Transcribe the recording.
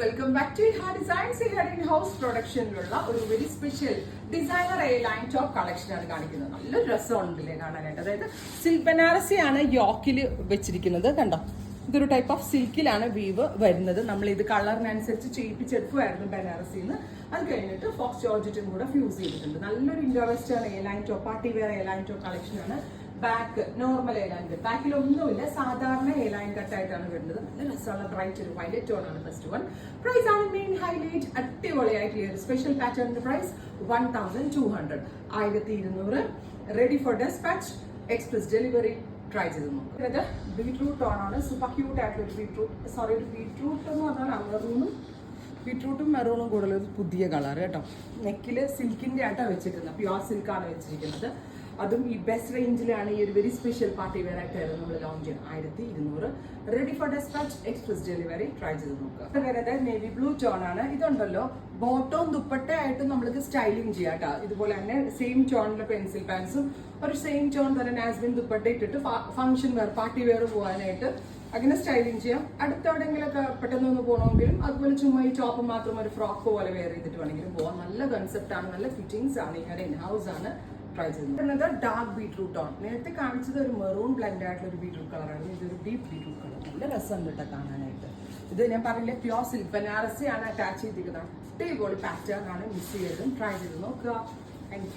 Welcome back to ഹാ designs. In house പ്രൊഡക്ഷനിലുള്ള ഒരു very special designer A line top collection ആണ് കാണിക്കുന്നത്. നല്ല രസമുണ്ടല്ലേ കാണാനായിട്ട്. അതായത് സിൽക്ക് ബനാറസി ആണ് യോക്കിൽ വെച്ചിരിക്കുന്നത്. കണ്ടോ, ഇതൊരു ടൈപ്പ് ഓഫ് സിൽക്കിലാണ് വീവ് വരുന്നത്. നമ്മൾ ഇത് കളറിനനുസരിച്ച് ചെയ്യിപ്പിച്ചെടുക്കുമായിരുന്നു ബനാറസിന്ന്. അത് കഴിഞ്ഞിട്ട് ഫോക്സ് ജോർജറ്റും കൂടെ ഫ്യൂസ് ചെയ്തിട്ടുണ്ട്. നല്ലൊരു Indo western A line top, party wear A line top collection ആണ്. Back normal A line cut, ബാക്കിൽ ഒന്നുമില്ല, സാധാരണ എ ലൈൻ കട്ടായിട്ടാണ് വരുന്നത്. നല്ല രസമുള്ള ബ്രൈറ്റ് ഒരു വയലറ്റ് ടോൺ ആണ് ഫസ്റ്റ് വൺ. പ്രൈസ് ആണ് മെയിൻ ഹൈലൈറ്റ്. അടിപൊളിയായിട്ടുള്ള ഒരു സ്പെഷ്യൽ പാറ്റേണിന്റെ price 1200, 1200. Ready for dispatch, express delivery. Try ചെയ്ത് നോക്കുക. ഇത് ബീട്രൂട്ട് ടോൺ ആണ്. സൂപ്പർ ക്യൂട്ട് ആയിട്ടുള്ള ഒരു ബീട്രൂട്ട് എന്ന് പറഞ്ഞാൽ മെറൂണും മെറൂണും കൂടുതൽ ഒരു പുതിയ കളർ കേട്ടോ. നെക്കില് സിൽക്കിന്റെ ആയിട്ടാണ് വെച്ചിരിക്കുന്നത്, പ്യുവർ സിൽക്കാണ് വെച്ചിരിക്കുന്നത്. അതും ഈ ബെസ്റ്റ് റേഞ്ചിലാണ്. ഈ ഒരു വെരി സ്പെഷ്യൽ പാർട്ടി വെയർ ആയിട്ടായിരുന്നു നമ്മൾ ലോഞ്ച് ചെയ്യുന്നത്. 1200. Ready for dispatch, express delivery. Try ചെയ്ത് നോക്കുക. വേറെ നേവി ബ്ലൂ ടോൺ ആണ്. ഇതുണ്ടല്ലോ ബോട്ടവും ദുപ്പട്ടയായിട്ട് നമ്മൾക്ക് സ്റ്റൈലിംഗ് ചെയ്യാം കേട്ടോ. ഇതുപോലെ തന്നെ സെയിം ടോണിലെ പെൻസിൽ പാൻസും ഒരു സെയിം ടോൺ തന്നെ നാസ്ബിൻ ദുപ്പട്ട ഇട്ടിട്ട് ഫംഗ്ഷൻ വെയർ, പാർട്ടി വെയർ പോകാനായിട്ട് അങ്ങനെ സ്റ്റൈലിംഗ് ചെയ്യാം. അടുത്തെവിടെയെങ്കിലൊക്കെ പെട്ടെന്ന് പോകണമെങ്കിലും അതുപോലെ ചുമ്മാ ഈ ടോപ്പ് മാത്രം ഒരു ഫ്രോക്ക് പോലെ വെയർ ചെയ്തിട്ട് വേണമെങ്കിലും പോകാം. നല്ല കൺസെപ്റ്റ് ആണ്, നല്ല ഫിറ്റിംഗ്സ് ആണ്. ഇങ്ങനെ ഇൻ ഹൗസ് ആണ്. ട്രൈ ചെയ്യുന്നത് ഡാർക്ക് ബീട്രൂട്ട് ടോൺ. നേരത്തെ കാണിച്ചത് ഒരു മെറൂൺ ബ്ലെൻഡ് ആയിട്ടുള്ള ഒരു ബീട്രൂട്ട് കളറാണ്. ഇതൊരു ഡീപ്പ് ബീട്രൂട്ട് കളർ. നല്ല രസമുണ്ട് കേട്ടോ കാണാനായിട്ട്. ഇത് ഞാൻ പറഞ്ഞില്ലേ, പ്യോർ സിൽക്ക് ബനാറസി ആണ് അറ്റാച്ച് ചെയ്തിരിക്കുന്നത്. അടിപൊളി പാറ്റേൺ ആണ്. മിസ് ചെയ്തതും ട്രൈ ചെയ്ത് നോക്കുക. Thank you.